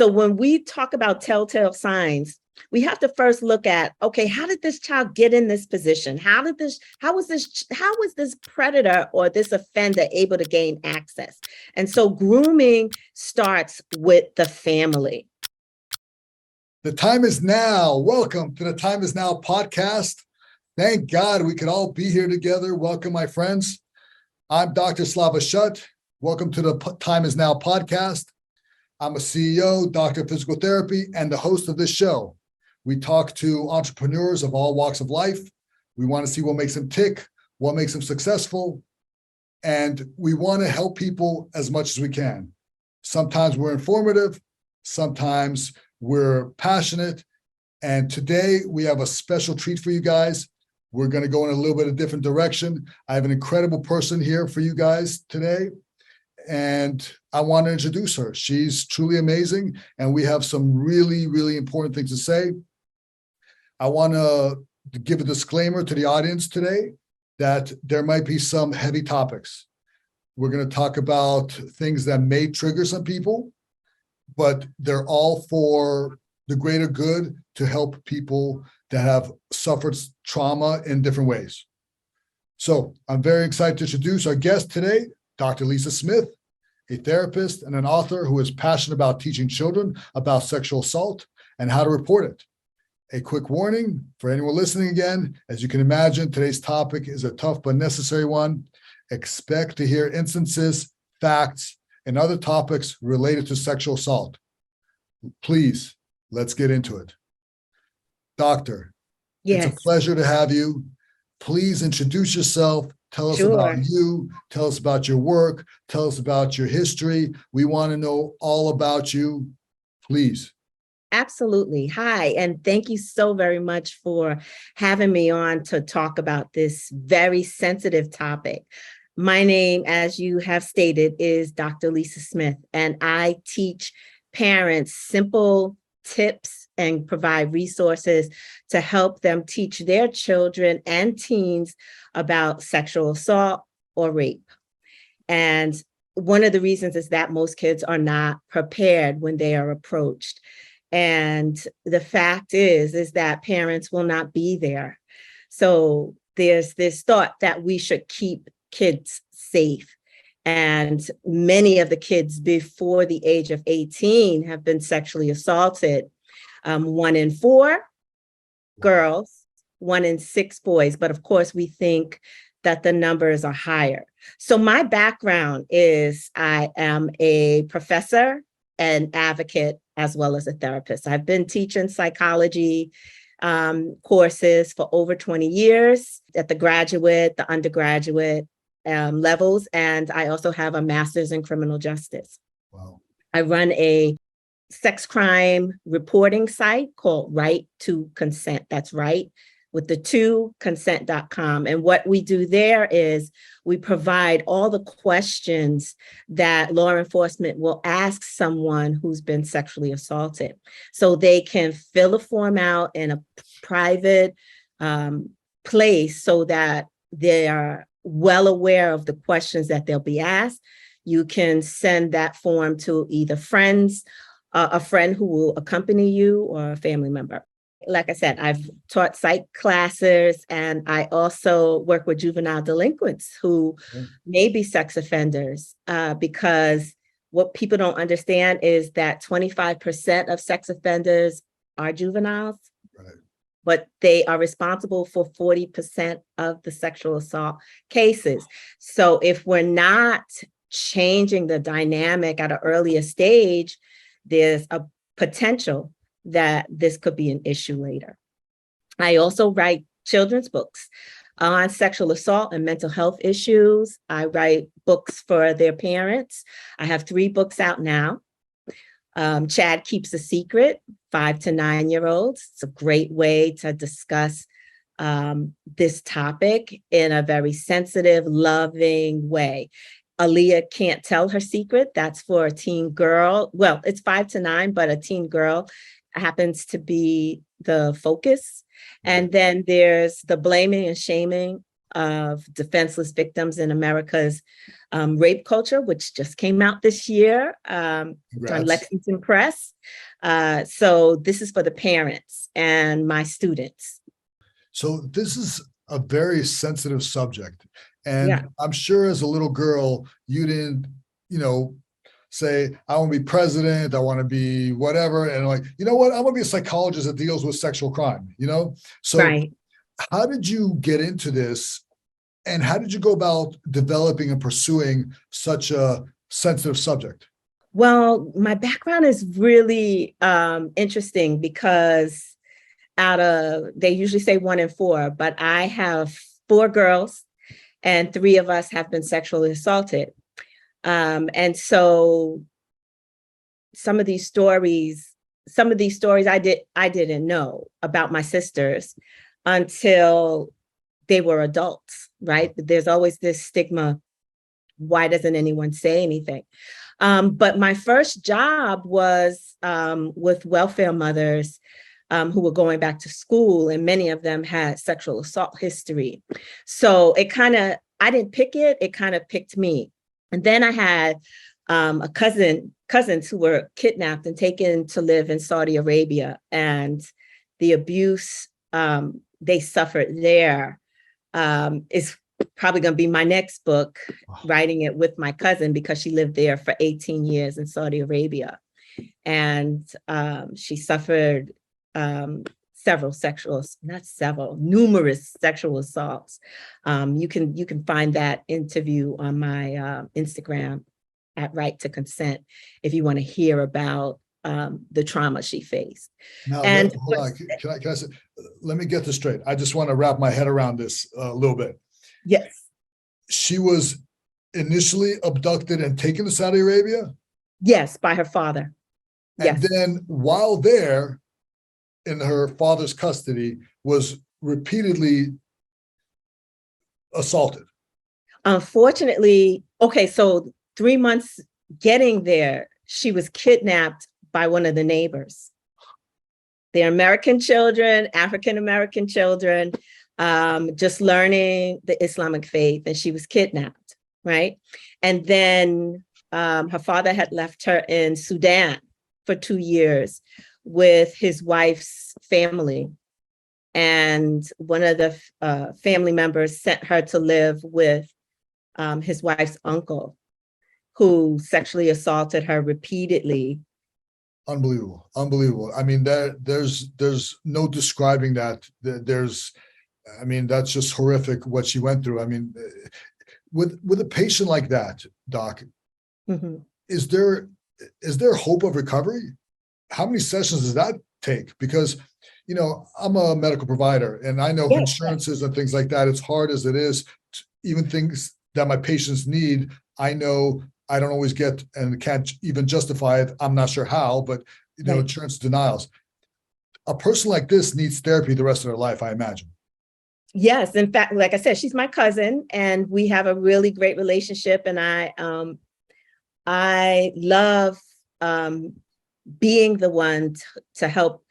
So when we talk about telltale signs, we have to first look at, okay, how did this child get in this position? How was this predator or this offender able to gain access? And so grooming starts with the family. The time is now. Welcome to the Time is Now podcast. Thank God we could all be here together. Welcome, my friends. I'm Dr. Slava Shut. Welcome to the Time is Now podcast. I'm a CEO, doctor of physical therapy, and the host of this show. We talk to entrepreneurs of all walks of life. We want to see what makes them tick, what makes them successful, and we want to help people as much as we can. Sometimes we're informative, sometimes we're passionate, and today we have a special treat for you guys. We're going to go in a little bit of a different direction. I have an incredible person here for you guys today, and I want to introduce her. She's truly amazing, and we have some really, really important things to say. I want to give a disclaimer to the audience today that there might be some heavy topics. We're going to talk about things that may trigger some people, but they're all for the greater good to help people that have suffered trauma in different ways. So I'm very excited to introduce our guest today, Dr. Lisa Smith, a therapist and an author who is passionate about teaching children about sexual assault and how to report it. A quick warning for anyone listening again, as you can imagine, today's topic is a tough but necessary one. Expect to hear instances, facts, and other topics related to sexual assault. Please, let's get into it. Doctor, Yes. It's a pleasure to have you. Please introduce yourself. Tell us about you. Tell us about your work. Tell us about your history. We want to know all about you. Please. Absolutely. Hi, and thank you so very much for having me on to talk about this very sensitive topic. My name, as you have stated, is Dr. Lisa Smith, and I teach parents simple tips and provide resources to help them teach their children and teens about sexual assault or rape. And one of the reasons is that most kids are not prepared when they are approached. And the fact is that parents will not be there. So there's this thought that we should keep kids safe. And many of the kids before the age of 18 have been sexually assaulted. 1 in 4 girls, 1 in 6 boys. But of course, we think that the numbers are higher. So my background is I am a professor, an advocate, as well as a therapist. I've been teaching psychology courses for over 20 years at the graduate, the undergraduate levels, and I also have a master's in criminal justice. Wow. I run a sex crime reporting site called Right to Consent. That's right with the 2 consent.com. And what we do there is we provide all the questions that law enforcement will ask someone who's been sexually assaulted. So they can fill a form out in a private place so that they are well aware of the questions that they'll be asked. You can send that form to either friends, a friend who will accompany you, or a family member. Like I said, I've taught psych classes, and I also work with juvenile delinquents who may be sex offenders, because what people don't understand is that 25% of sex offenders are juveniles, Right. but they are responsible for 40% of the sexual assault cases. So if we're not changing the dynamic at an earlier stage, there's a potential that this could be an issue later. I also write children's books on sexual assault and mental health issues. I write books for their parents. I have 3 books out now. Chad Keeps a Secret, 5 to 9-year-olds. It's a great way to discuss this topic in a very sensitive, loving way. Aaliyah Can't Tell Her Secret. That's for a teen girl. Well, it's 5 to 9, but a teen girl happens to be the focus. And then there's the Blaming and Shaming of defenseless victims in America's rape culture, which just came out this year on Lexington Press. So this is for the parents and my students. So this is a very sensitive subject. And I'm sure as a little girl, you didn't, say, I want to be president, I want to be whatever. And like, you know what? I'm going to be a psychologist that deals with sexual crime, So how did you get into this? And how did you go about developing and pursuing such a sensitive subject? Well, my background is really interesting because they usually say 1 in 4, but I have 4 girls and 3 of us have been sexually assaulted. And so some of these stories I didn't know about my sisters until they were adults, right? There's always this stigma. Why doesn't anyone say anything? But my first job was with welfare mothers who were going back to school, and many of them had sexual assault history. So I didn't pick it, it kind of picked me. And then I had cousins who were kidnapped and taken to live in Saudi Arabia, and the abuse they suffered there is probably going to be my next book, writing it with my cousin, because she lived there for 18 years in Saudi Arabia. And she suffered numerous sexual assaults. You can find that interview on my Instagram at Right to Consent if you want to hear about the trauma she faced. Now, and hold on. Can I say, let me get this straight. I just want to wrap my head around this a little bit. Yes. She was initially abducted and taken to Saudi Arabia? Yes, by her father. And then while there, in her father's custody, was repeatedly assaulted. Unfortunately, so 3 months getting there, she was kidnapped by one of the neighbors. They're American children, African-American children, just learning the Islamic faith, and she was kidnapped, right? And then her father had left her in Sudan for 2 years with his wife's family. And one of the family members sent her to live with his wife's uncle, who sexually assaulted her repeatedly. Unbelievable. I mean, there's no describing that. That's just horrific what she went through. I mean, with a patient like that, Doc, is there hope of recovery? How many sessions does that take? Because, I'm a medical provider, and I know insurances and things like that, it's hard as it is, even things that my patients need, I know I don't always get and can't even justify it. I'm not sure how, but insurance denials. A person like this needs therapy the rest of their life, I imagine. Yes, in fact, like I said, she's my cousin, and we have a really great relationship. And I love being the one to help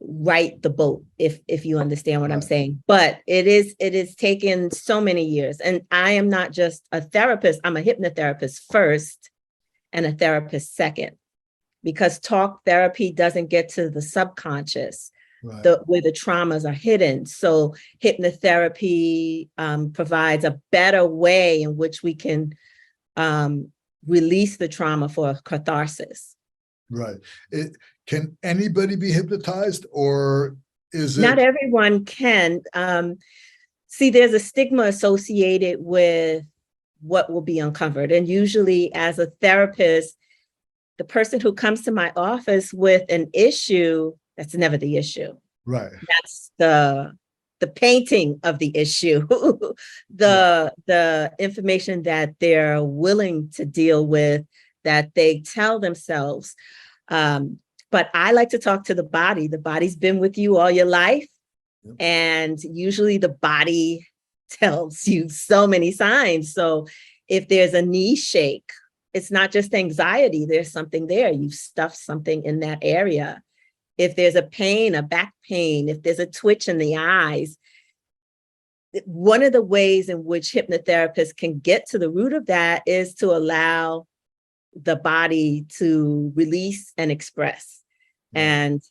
right the boat, if you understand what I'm saying. But it is taken so many years, and I am not just a therapist. I'm a hypnotherapist first and a therapist second, because talk therapy doesn't get to the subconscious, where the traumas are hidden. So hypnotherapy provides a better way in which we can release the trauma for catharsis. Right. Can anybody be hypnotized, or is it? Not everyone can. See, there's a stigma associated with what will be uncovered. And usually as a therapist, the person who comes to my office with an issue, that's never the issue. Right. That's the painting of the issue, the information that they're willing to deal with, that they tell themselves. But I like to talk to the body. The body's been with you all your life. And usually the body tells you so many signs. So if there's a knee shake, it's not just anxiety. There's something there. You've stuffed something in that area. If there's a pain, a back pain, if there's a twitch in the eyes, one of the ways in which hypnotherapists can get to the root of that is to allow the body to release and express. And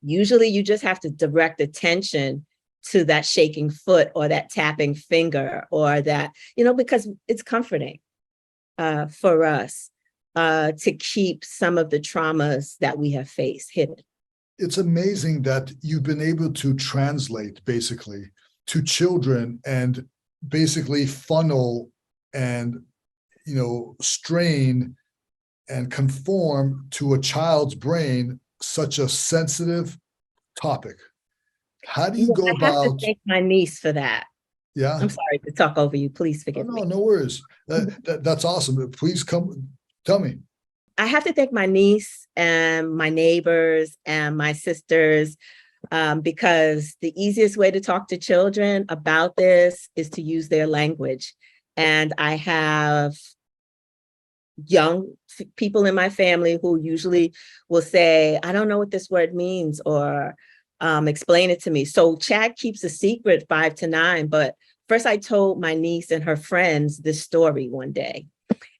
usually you just have to direct attention to that shaking foot or that tapping finger or that, because it's comforting for us to keep some of the traumas that we have faced hidden. It's amazing that you've been able to translate basically to children and basically funnel and, strain and conform to a child's brain such a sensitive topic. How do you go I have to about? thank my niece for that. Yeah. I'm sorry to talk over you. Please forgive me. No worries. That's awesome. Please come tell me. I have to thank my niece and my neighbors and my sisters because the easiest way to talk to children about this is to use their language. And I have young people in my family who usually will say, I don't know what this word means, or explain it to me. So Chad keeps a secret 5 to 9, but first I told my niece and her friends this story one day.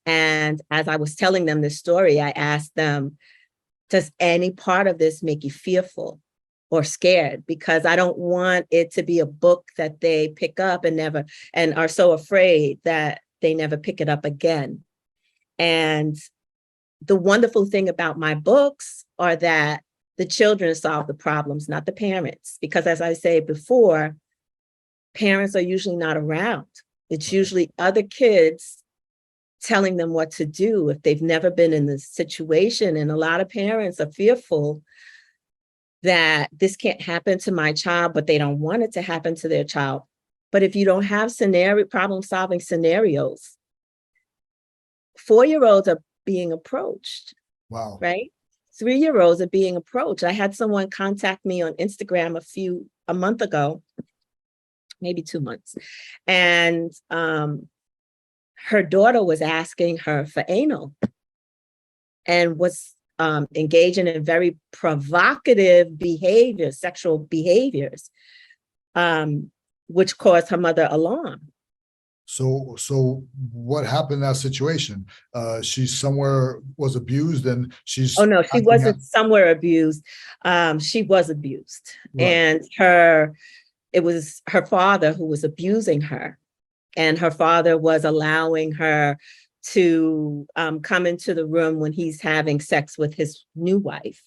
And as I was telling them this story, I asked them, does any part of this make you fearful or scared? Because I don't want it to be a book that they pick up and are so afraid that they never pick it up again. And the wonderful thing about my books are that the children solve the problems, not the parents. Because as I said before, parents are usually not around. It's usually other kids telling them what to do if they've never been in this situation. And a lot of parents are fearful that this can't happen to my child, but they don't want it to happen to their child. But if you don't have problem-solving scenarios, 4-year-olds are being approached. Wow. Right? 3-year-olds are being approached. I had someone contact me on Instagram a month ago, maybe 2 months. And her daughter was asking her for anal and was engaging in very provocative behaviors, sexual behaviors, which caused her mother alarm. So what happened in that situation? She somewhere was abused and she's. Oh no, she wasn't somewhere abused. She was abused. Right. And it was her father who was abusing her. And her father was allowing her to come into the room when he's having sex with his new wife.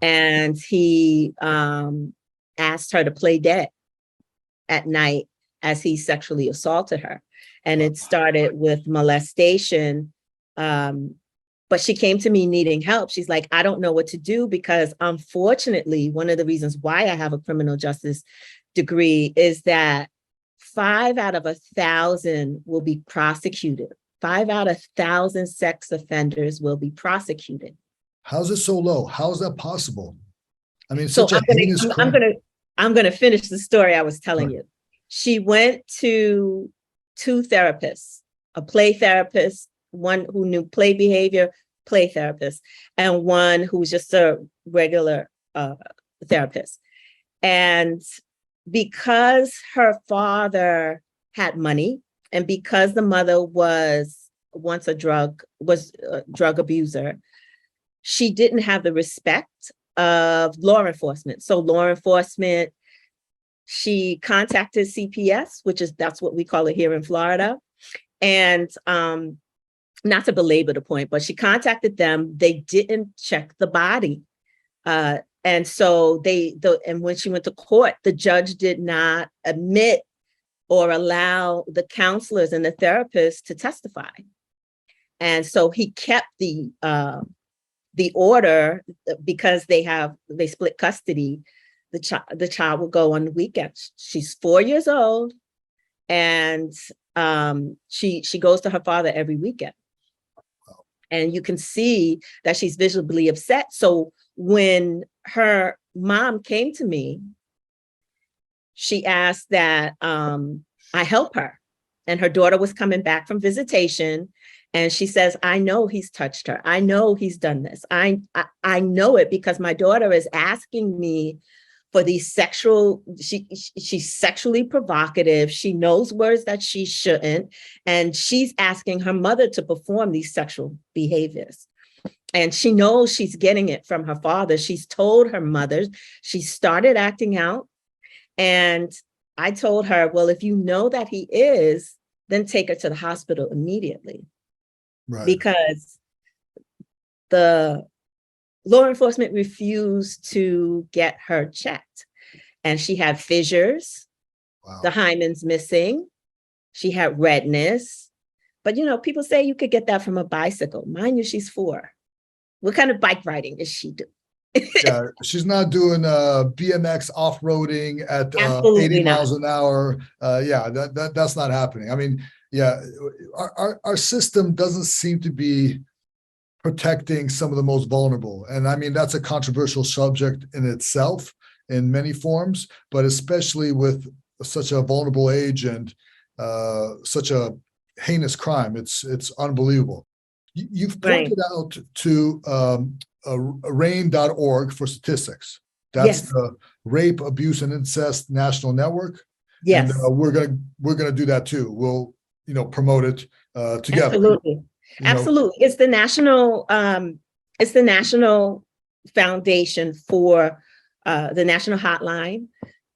And he asked her to play dead at night as he sexually assaulted her. And it started with molestation. But she came to me needing help. She's like, I don't know what to do because unfortunately, one of the reasons why I have a criminal justice degree is that 5 out of 1,000 will be prosecuted. 5 out of 1,000 sex offenders will be prosecuted. How's it so low? How is that possible? I mean, so such a heinous crime. I'm gonna finish the story I was telling you. She went to 2 therapists, a play therapist, one who knew play behavior, play therapist, and one who was just a regular therapist. And because her father had money and because the mother was once a drug abuser, she didn't have the respect of law enforcement. So law enforcement, she contacted CPS, that's what we call it here in Florida. And not to belabor the point, but she contacted them. They didn't check the body. And so and when she went to court, the judge did not admit or allow the counselors and the therapists to testify. And so he kept the order because they split custody. The child will go on the weekends. She's 4 years old, and she goes to her father every weekend. And you can see that she's visibly upset. So when her mom came to me, she asked that I help her. And her daughter was coming back from visitation. And she says, I know he's touched her. I know he's done this. I know it because my daughter is asking me for these she's sexually provocative. She knows words that she shouldn't, and she's asking her mother to perform these sexual behaviors. And she knows she's getting it from her father. She's told her mother. She started acting out. And I told her, well, if you know that he is, then take her to the hospital immediately. Right. Because the law enforcement refused to get her checked. And she had fissures. Wow. The hymen's missing. She had redness. But, people say you could get that from a bicycle. Mind you, she's 4. What kind of bike riding is she doing? Yeah, she's not doing BMX off-roading at 80 miles an hour. Yeah, that's not happening. I mean, yeah, our system doesn't seem to be protecting some of the most vulnerable. And I mean, that's a controversial subject in itself in many forms, but especially with such a vulnerable age and such a heinous crime, it's unbelievable. You've pointed out to RAINN.org for statistics. That's the Rape, Abuse, and Incest National Network. Yes, and we're gonna do that too. We'll promote it together. Absolutely. It's the national foundation for the national hotline.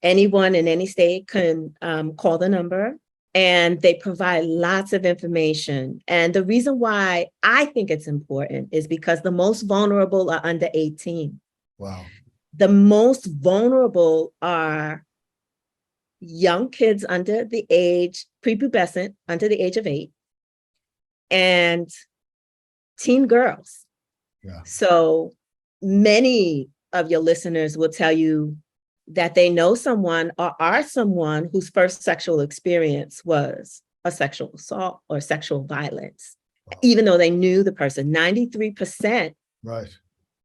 Anyone in any state can call the number. And they provide lots of information. And the reason why I think it's important is because the most vulnerable are under 18. Wow. The most vulnerable are young kids under the age, prepubescent, under the age of 8, and teen girls. Yeah. So many of your listeners will tell you that they know someone or are someone whose first sexual experience was a sexual assault or sexual violence, even though they knew the person. 93%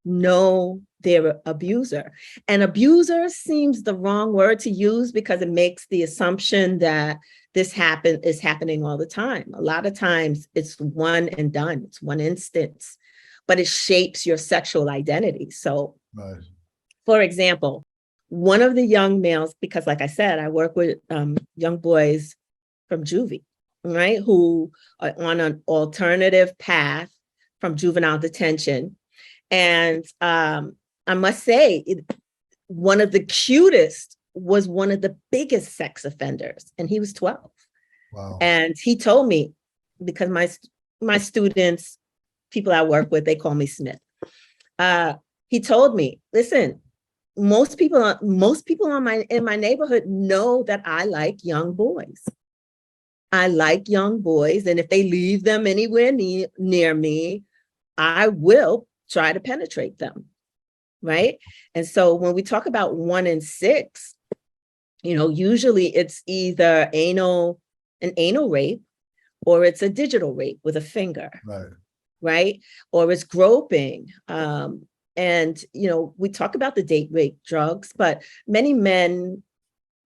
know their abuser. And abuser seems the wrong word to use because it makes the assumption that this is happening all the time. A lot of times it's one and done. It's one instance, but it shapes your sexual identity. So, for example, one of the young males, because like I said, I work with young boys from juvie, right, who are on an alternative path from juvenile detention. And I must say, one of the cutest was one of the biggest sex offenders, and he was 12. Wow. And he told me, because my students, people I work with, they call me Smith. He told me, listen, most people in my neighborhood know that I like young boys. I like young boys, and if they leave them anywhere near me, I will try to penetrate them, right? And so when we talk about 1 in 6, usually it's either an anal rape, or it's a digital rape with a finger, right? Or it's groping. And, we talk about the date rape drugs, but many men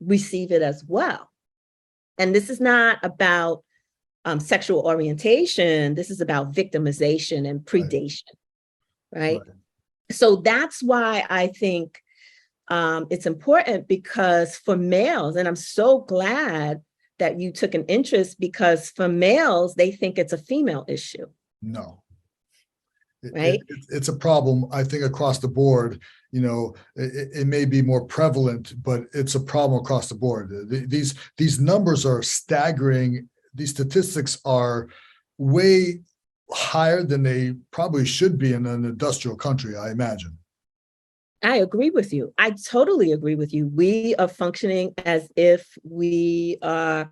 receive it as well. And this is not about sexual orientation. This is about victimization and predation, right? So that's why I think it's important, because for males, and I'm so glad that you took an interest, because for males, they think it's a female issue. No. Right. It's a problem, I think, across the board. It may be more prevalent, but it's a problem across the board. These numbers are staggering. These statistics are way higher than they probably should be in an industrial country, I imagine. I agree with you. I totally agree with you. We are functioning as if we are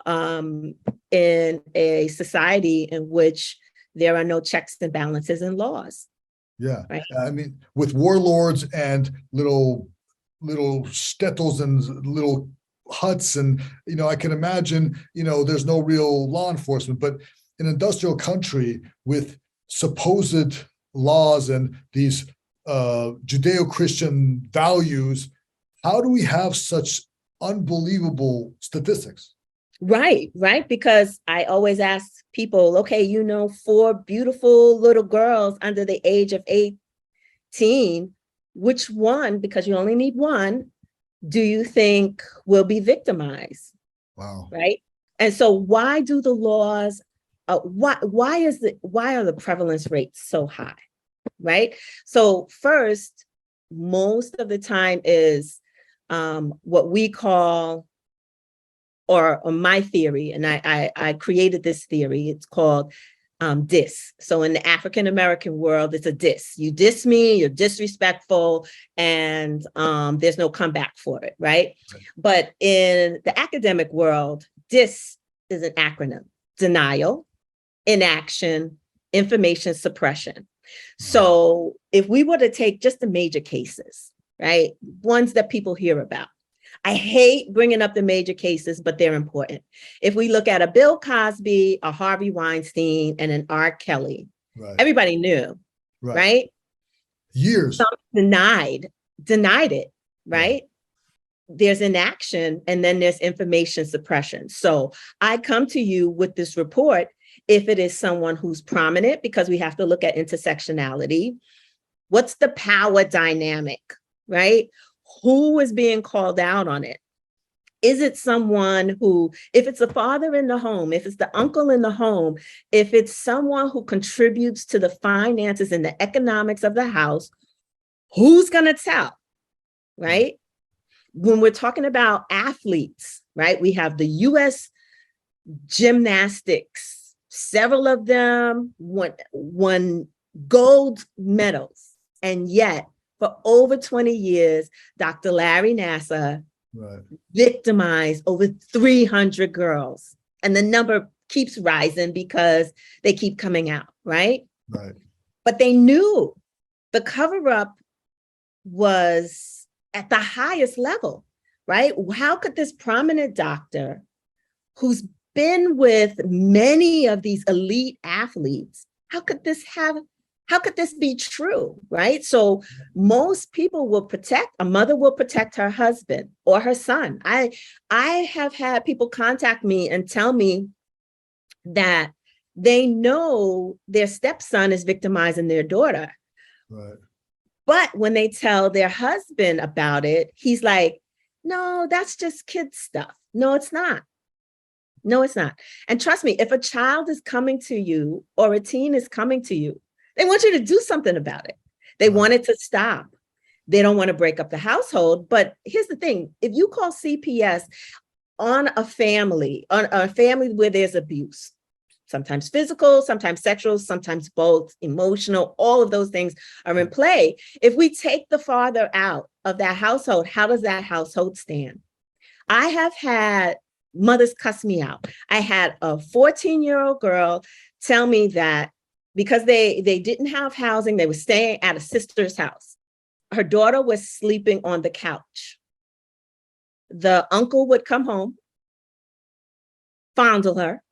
in a society in which there are no checks and balances and laws. Yeah. Right? I mean, with warlords and little shtetls and little huts, and I can imagine, there's no real law enforcement, but an industrial country with supposed laws and these Judeo-Christian values, how do we have such unbelievable statistics? Right. Because I always ask people, okay, 4 beautiful little girls under the age of 18, which one, because you only need one, do you think will be victimized? Wow. Right. And so why do the laws, why are the prevalence rates so high? Right. So first, most of the time is what we call, or my theory, and I created this theory, it's called diss. So in the African American world, it's a diss. You diss me, you're disrespectful, and there's no comeback for it, right? But in the academic world, diss is an acronym: denial, inaction, information suppression. So if we were to take just the major cases, right, ones that people hear about, I hate bringing up the major cases, but they're important. If we look at a Bill Cosby, a Harvey Weinstein, and an R. Kelly, everybody knew, right? Years. Some denied it, right? There's inaction, and then there's information suppression. So I come to you with this report if it is someone who's prominent, because we have to look at intersectionality. What's the power dynamic, right? Who is being called out on it? Is it someone who, if it's the father in the home, if it's the uncle in the home, if it's someone who contributes to the finances and the economics of the house, who's going to tell, right? When we're talking about athletes, right, we have the U.S. gymnastics, several of them won gold medals, and yet for over 20 years, Dr. Larry Nassar victimized over 300 girls. And the number keeps rising because they keep coming out, right? But they knew the cover-up was at the highest level, right? How could this prominent doctor, who's been with many of these elite athletes, how could this be true, right? So most people will a mother will protect her husband or her son. I have had people contact me and tell me that they know their stepson is victimizing their daughter. But when they tell their husband about it, he's like, no, that's just kid stuff. No, it's not. No, it's not. And trust me, if a child is coming to you or a teen is coming to you, they want you to do something about it. They want it to stop. They don't want to break up the household. But here's the thing. If you call CPS on a family where there's abuse, sometimes physical, sometimes sexual, sometimes both, emotional, all of those things are in play. If we take the father out of that household, how does that household stand? I have had mothers cuss me out. I had a 14-year-old girl tell me that because they didn't have housing, they were staying at a sister's house. Her daughter was sleeping on the couch. The uncle would come home, fondle her,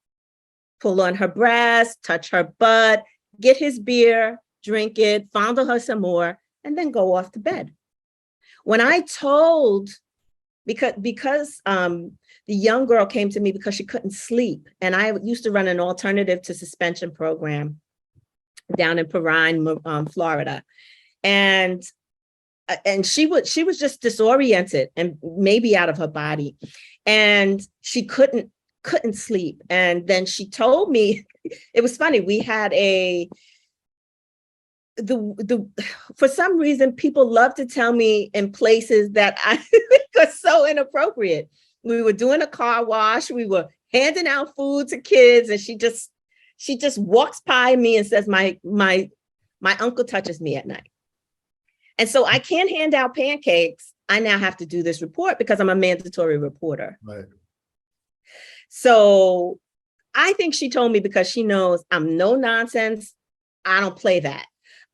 pull on her breast, touch her butt, get his beer, drink it, fondle her some more, and then go off to bed. When I told, because the young girl came to me because she couldn't sleep, and I used to run an alternative to suspension program down in Perrine, Florida, and she was just disoriented and maybe out of her body, and she couldn't sleep. And then she told me, it was funny, we had for some reason, people love to tell me in places that I think are so inappropriate. We were doing a car wash, we were handing out food to kids, and she just walks by me and says, my uncle touches me at night. And so I can't hand out pancakes. I now have to do this report because I'm a mandatory reporter. Right. So I think she told me because she knows I'm no nonsense. I don't play that.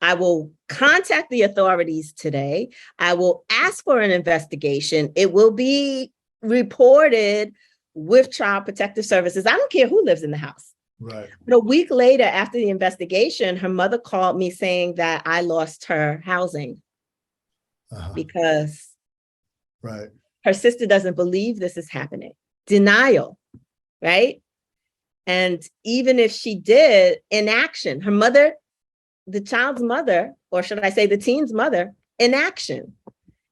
I will contact the authorities today. I will ask for an investigation. It will be reported with Child Protective Services. I don't care who lives in the house. Right. But a week later, after the investigation, her mother called me saying that I lost her housing because her sister doesn't believe this is happening. Denial, right? And even if she did, inaction, her mother, the child's mother, or should I say the teen's mother, inaction.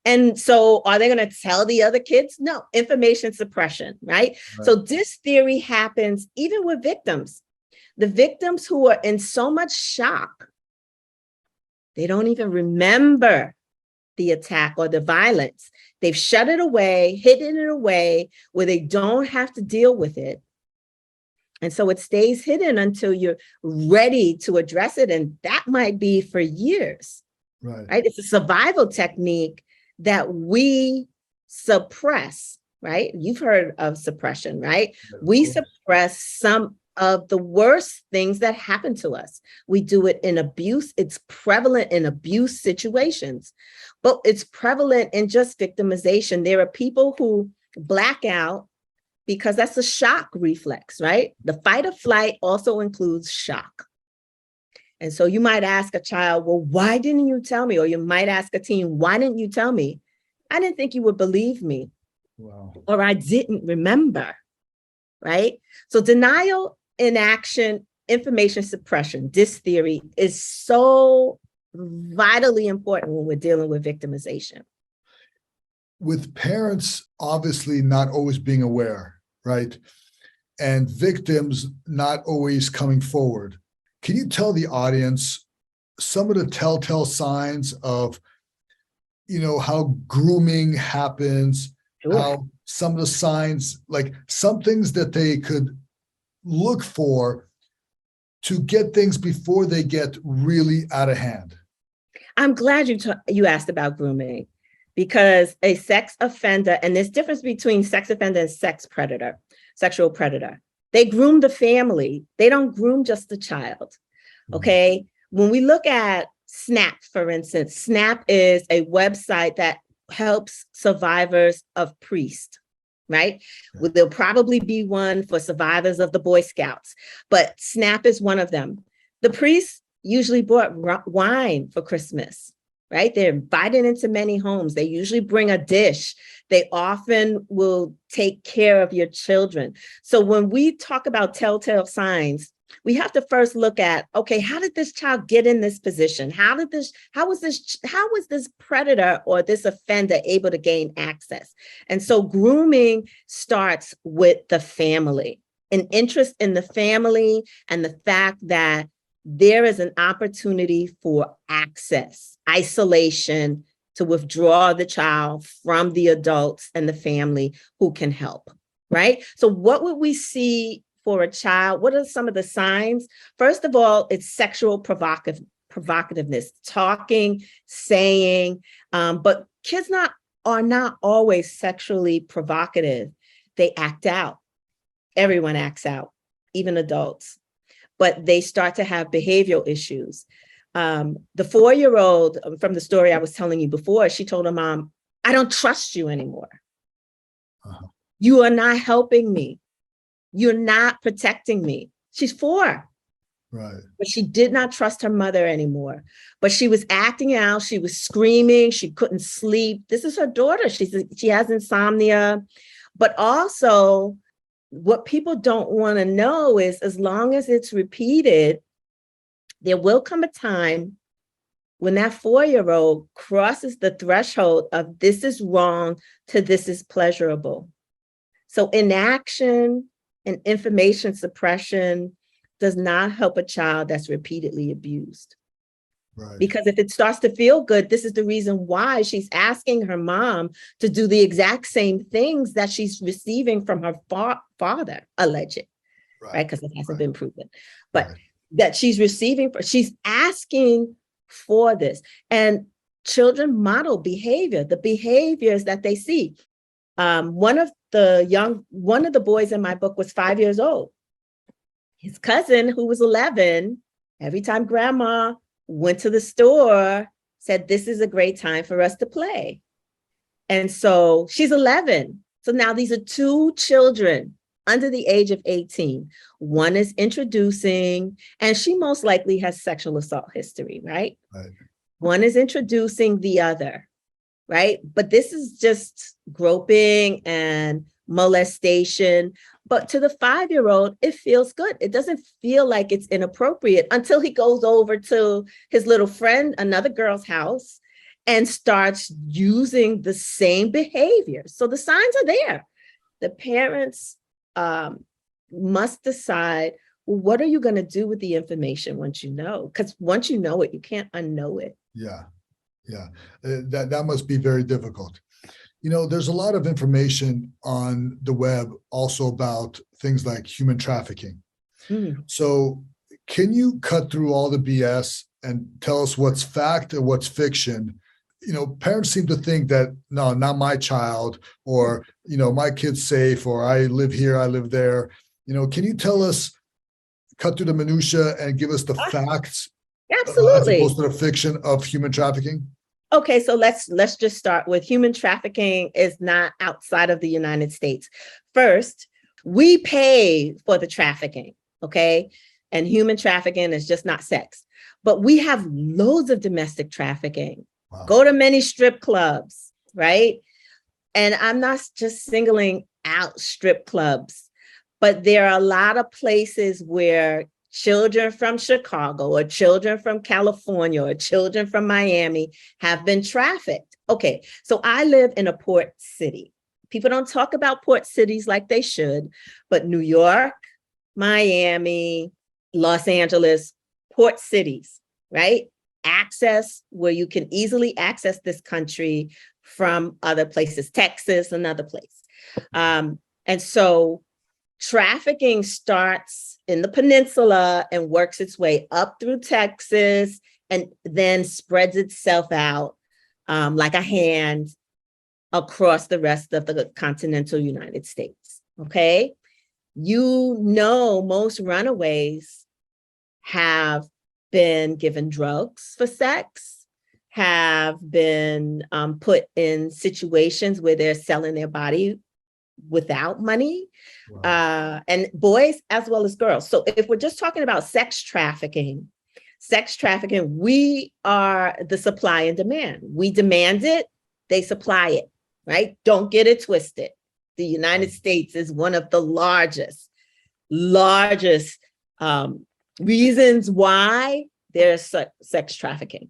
And so are they going to tell the other kids? No, information suppression, right? So this theory happens even with victims. The victims who are in so much shock, they don't even remember the attack or the violence. They've shut it away, hidden it away where they don't have to deal with it. And so it stays hidden until you're ready to address it. And that might be for years, right? It's a survival technique that we suppress, right? You've heard of suppression, right? We suppress some of the worst things that happen to us. We do it in abuse. It's prevalent in abuse situations, but it's prevalent in just victimization. There are people who black out because that's a shock reflex, right? The fight or flight also includes shock. And so you might ask a child, well, why didn't you tell me? Or you might ask a teen, why didn't you tell me? I didn't think you would believe me. Wow. Or I didn't remember, right? So denial, inaction, information suppression, this theory is so vitally important when we're dealing with victimization. With parents obviously not always being aware, right? And victims not always coming forward. Can you tell the audience some of the telltale signs of, how grooming happens, how some of the signs, like some things that they could look for to get things before they get really out of hand? I'm glad you asked about grooming, because a sex offender, and there's difference between sex offender and sexual predator. They groom the family. They don't groom just the child. Okay. When we look at SNAP, for instance, SNAP is a website that helps survivors of priests, right? Well, there'll probably be one for survivors of the Boy Scouts, but SNAP is one of them. The priests usually brought wine for Christmas, right? They're invited into many homes. They usually bring a dish. They often will take care of your children. So when we talk about telltale signs, we have to first look at, okay, how did this child get in this position? How was this predator or this offender able to gain access? And so grooming starts with the family, an interest in the family and the fact that there is an opportunity for access, isolation, to withdraw the child from the adults and the family who can help, right? So what would we see for a child? What are some of the signs? First of all, it's sexual provocativeness, talking, saying, but kids are not always sexually provocative. They act out. Everyone acts out, even adults, but they start to have behavioral issues. The 4-year-old, from the story I was telling you before, she told her mom, I don't trust you anymore. You are not helping me. You're not protecting me. She's 4. Right. But she did not trust her mother anymore. But she was acting out. She was screaming. She couldn't sleep. This is her daughter. She has insomnia. But also, what people don't want to know is, as long as it's repeated, there will come a time when that 4-year-old crosses the threshold of this is wrong to this is pleasurable. So inaction and information suppression does not help a child that's repeatedly abused. Right. Because if it starts to feel good, this is the reason why she's asking her mom to do the exact same things that she's receiving from her father, alleged, right? Because it hasn't been proven, but that she's receiving, she's asking for this. And children model behavior, the behaviors that they see. One of the boys in my book was 5 years old. His cousin, who was 11, every time grandma went to the store, said, this is a great time for us to play. And so she's 11. So now these are 2 children under the age of 18. One is introducing, and she most likely has sexual assault history, right? One is introducing the other, right? But this is just groping and molestation. But to the 5-year-old, it feels good. It doesn't feel like it's inappropriate until he goes over to his little friend, another girl's house, and starts using the same behavior. So the signs are there. The parents must decide, well, what are you going to do with the information once you know? Because once you know it, you can't unknow it. Yeah. Yeah. That must be very difficult. There's a lot of information on the web also about things like human trafficking. Mm. So can you cut through all the BS and tell us what's fact and what's fiction? Parents seem to think that, no, not my child, or, my kid's safe, or I live here, I live there. Can you tell us, cut through the minutia and give us the facts as Absolutely. opposed to the fiction of human trafficking? Okay, so let's just start with human trafficking is not outside of the United States. First, we pay for the trafficking, okay? And human trafficking is just not sex. But we have loads of domestic trafficking. Wow. Go to many strip clubs, right? And I'm not just singling out strip clubs, but there are a lot of places where children from Chicago or children from California or children from Miami have been trafficked. Okay, so I live in a port city. People don't talk about port cities like they should, but New York, Miami, Los Angeles, port cities, right? Access where you can easily access this country from other places, Texas, another place. And so trafficking starts in the peninsula and works its way up through Texas and then spreads itself out like a hand across the rest of the continental United States, okay? Most runaways have been given drugs for sex, have been put in situations where they're selling their body without money. Wow. And boys as well as girls. So if we're just talking about sex trafficking, we are the supply and demand. We demand it, they supply it, right? Don't get it twisted. The United States is one of the largest reasons why there's sex trafficking.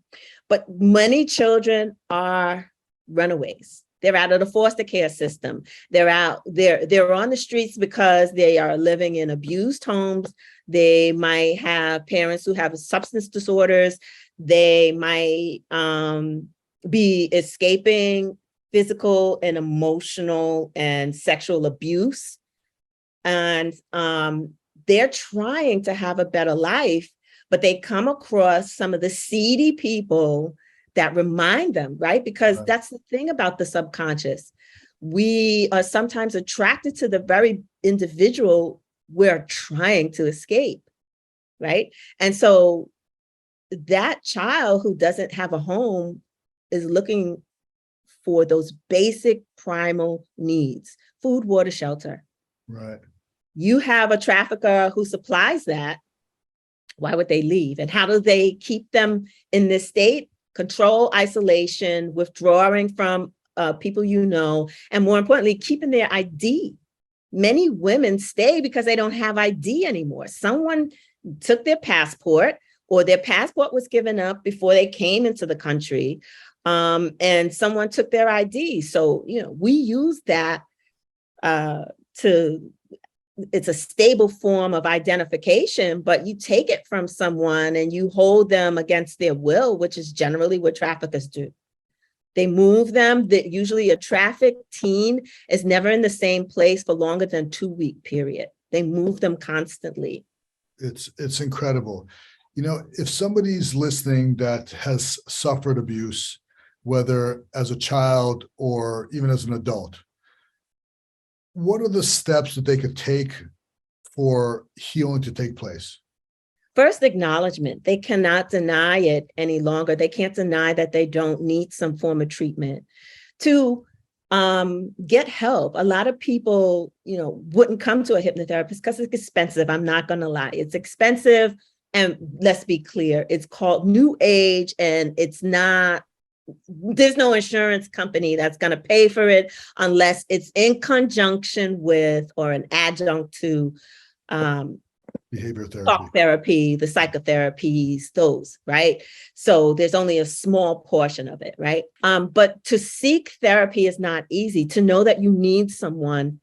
But many children are runaways. They're out of the foster care system. They're on the streets because they are living in abused homes. They might have parents who have substance disorders. They might be escaping physical and emotional and sexual abuse. And they're trying to have a better life, but they come across some of the seedy people that remind them, right? Because that's the thing about the subconscious. We are sometimes attracted to the very individual we're trying to escape, right? And so that child who doesn't have a home is looking for those basic primal needs: food, water, shelter. Right. You have a trafficker who supplies that. Why would they leave? And how do they keep them in this state? Control, isolation, withdrawing from people and more importantly, keeping their ID. Many women stay because they don't have ID anymore. Someone took their passport, or their passport was given up before they came into the country, and someone took their ID. So, we use that it's a stable form of identification, but you take it from someone and you hold them against their will, which is generally what traffickers do. They move them. That usually a trafficked teen is never in the same place for longer than 2-week period. They move them constantly. It's incredible. If somebody's listening that has suffered abuse, whether as a child or even as an adult, what are the steps that they could take for healing to take place? First, acknowledgement. They cannot deny it any longer. They can't deny that they don't need some form of treatment. 2, get help. A lot of people, wouldn't come to a hypnotherapist because it's expensive. I'm not going to lie. It's expensive. And let's be clear, it's called New Age, and there's no insurance company that's going to pay for it unless it's in conjunction with or an adjunct to Behavior therapy. talk therapy, the psychotherapies, those, right? So there's only a small portion of it, right? But to seek therapy is not easy. To know that you need someone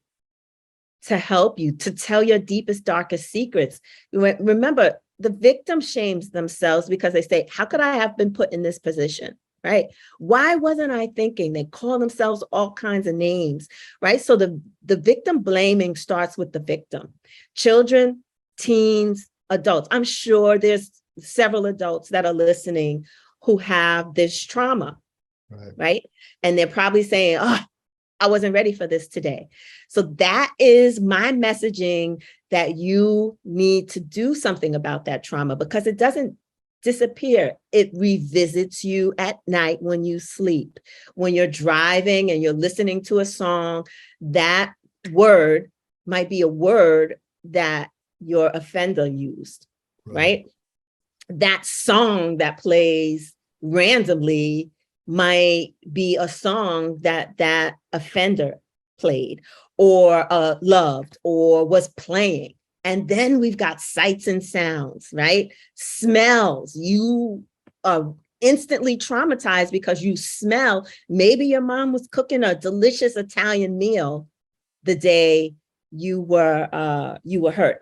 to help you, to tell your deepest, darkest secrets. Remember, the victim shames themselves because they say, how could I have been put in this position? Right? Why wasn't I thinking? They call themselves all kinds of names, right? So the victim blaming starts with the victim. Children, teens, adults. I'm sure there's several adults that are listening who have this trauma, right? And they're probably saying, oh, I wasn't ready for this today. So that is my messaging, that you need to do something about that trauma, because it doesn't disappear. It revisits you at night when you sleep. When you're driving and you're listening to a song, that word might be a word that your offender used, right? That song that plays randomly might be a song that that offender played or loved or was playing. And then we've got sights and sounds, right? Smells. You are instantly traumatized because you smell. Maybe your mom was cooking a delicious Italian meal the day you were hurt.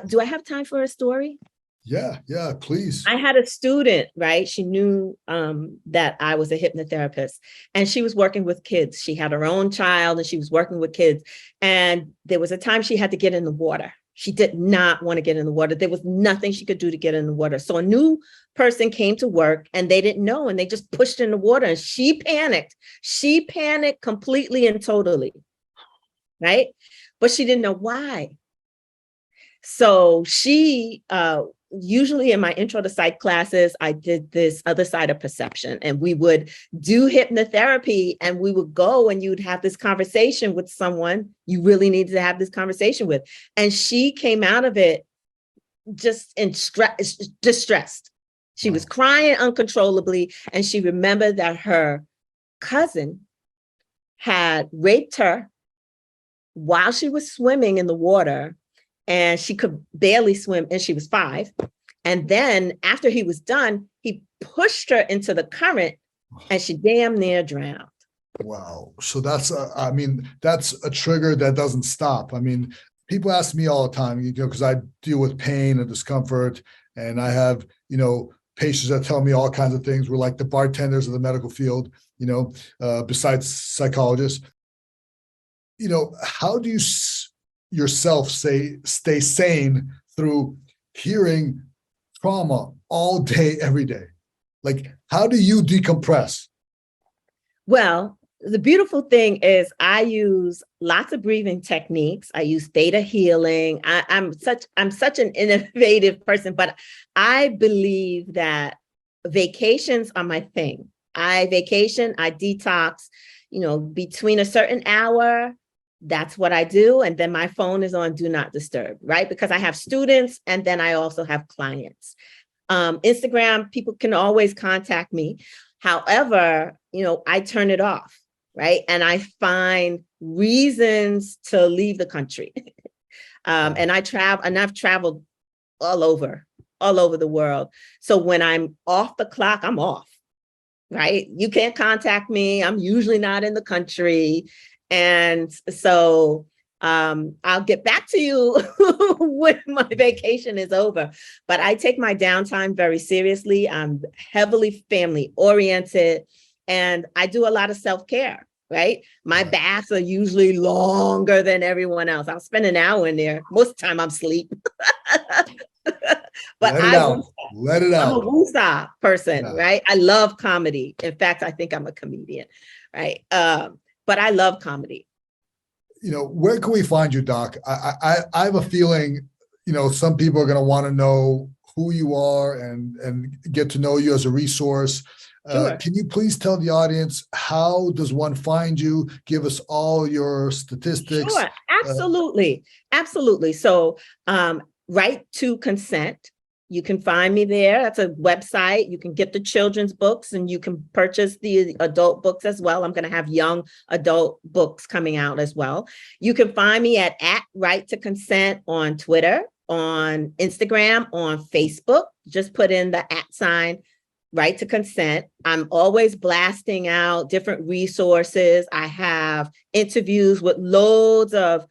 Do I have time for a story? Yeah, please. I had a student, right? She knew that I was a hypnotherapist, and she was working with kids. She had her own child and she was working with kids. And there was a time she had to get in the water. She did not want to get in the water. There was nothing she could do to get in the water. So a new person came to work and they didn't know, and they just pushed her in the water, and she panicked. She panicked completely and totally, right? But she didn't know why. So she, usually in my intro to psych classes, I did this other side of perception, and we would do hypnotherapy, and we would go and you'd have this conversation with someone you really needed to have this conversation with. And she came out of it just distressed. She was crying uncontrollably, and she remembered that her cousin had raped her while she was swimming in the water, and she could barely swim, and she was 5. And then after he was done, he pushed her into the current, and she damn near drowned. Wow. So that's a trigger that doesn't stop. I mean, people ask me all the time, because I deal with pain and discomfort, and I have, patients that tell me all kinds of things. We're like the bartenders of the medical field, besides psychologists. How do you yourself stay sane through hearing trauma all day, every day? Like, how do you decompress? Well, the beautiful thing is I use lots of breathing techniques. I use theta healing. I'm such an innovative person, but I believe that vacations are my thing. I vacation, I detox, between a certain hour. That's what I do. And then my phone is on do not disturb, right? Because I have students, and then I also have clients. Instagram, people can always contact me. However, I turn it off, right? And I find reasons to leave the country. And I've traveled all over the world. So when I'm off the clock, I'm off, right? You can't contact me. I'm usually not in the country. And so I'll get back to you when my vacation is over. But I take my downtime very seriously. I'm heavily family oriented, and I do a lot of self-care, right? My baths are usually longer than everyone else. I'll spend an hour in there. Most of the time I'm asleep. But Let it out. I'm a woosah person, right? I love comedy. In fact, I think I'm a comedian, right? But I love comedy. Where can we find you, Doc? I have a feeling, some people are going to want to know who you are and get to know you as a resource. Sure. Can you please tell the audience, how does one find you? Give us all your statistics. Sure, absolutely. Absolutely. So, Right to Consent. You can find me there. That's a website. You can get the children's books, and you can purchase the adult books as well. I'm going to have young adult books coming out as well. You can find me at Right to Consent on Twitter on Instagram, on Facebook. Just put in the @ right to consent. I'm always blasting out different resources. I have interviews with loads of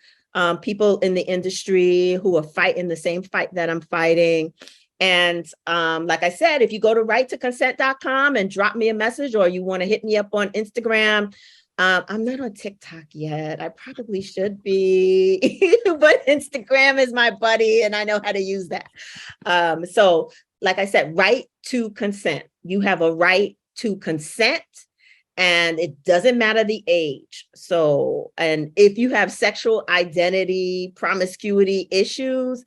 people in the industry who are fighting the same fight that I'm fighting. And like I said, if you go to righttoconsent.com and drop me a message, or you want to hit me up on Instagram, I'm not on TikTok yet. I probably should be, but Instagram is my buddy and I know how to use that. So like I said, right to consent. You have a right to consent, and it doesn't matter the age. So, and if you have sexual identity, promiscuity issues,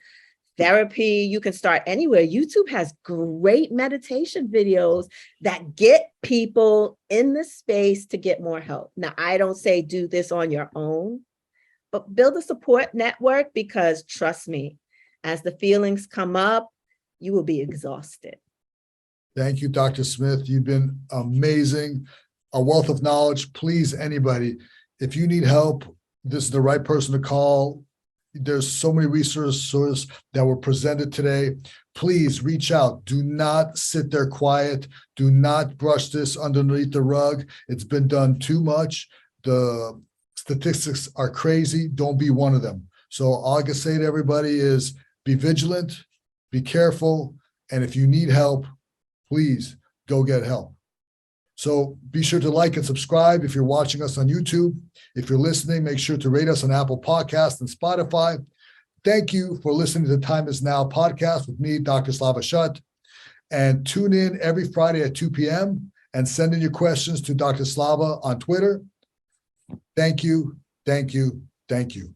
therapy, you can start anywhere. YouTube has great meditation videos that get people in the space to get more help. Now, I don't say do this on your own, but build a support network, because trust me, as the feelings come up, you will be exhausted. Thank you, Dr. Smith. You've been amazing. A wealth of knowledge. Please, anybody, if you need help, this is the right person to call. There's so many resources that were presented today. Please reach out. Do not sit there quiet. Do not brush this underneath the rug. It's been done too much. The statistics are crazy. Don't be one of them. So all I can say to everybody is be vigilant, be careful, and if you need help, please go get help. So be sure to like and subscribe if you're watching us on YouTube. If you're listening, make sure to rate us on Apple Podcasts and Spotify. Thank you for listening to the Time Is Now podcast with me, Dr. Slava Shut. And tune in every Friday at 2 p.m. and send in your questions to Dr. Slava on Twitter. Thank you, thank you, thank you.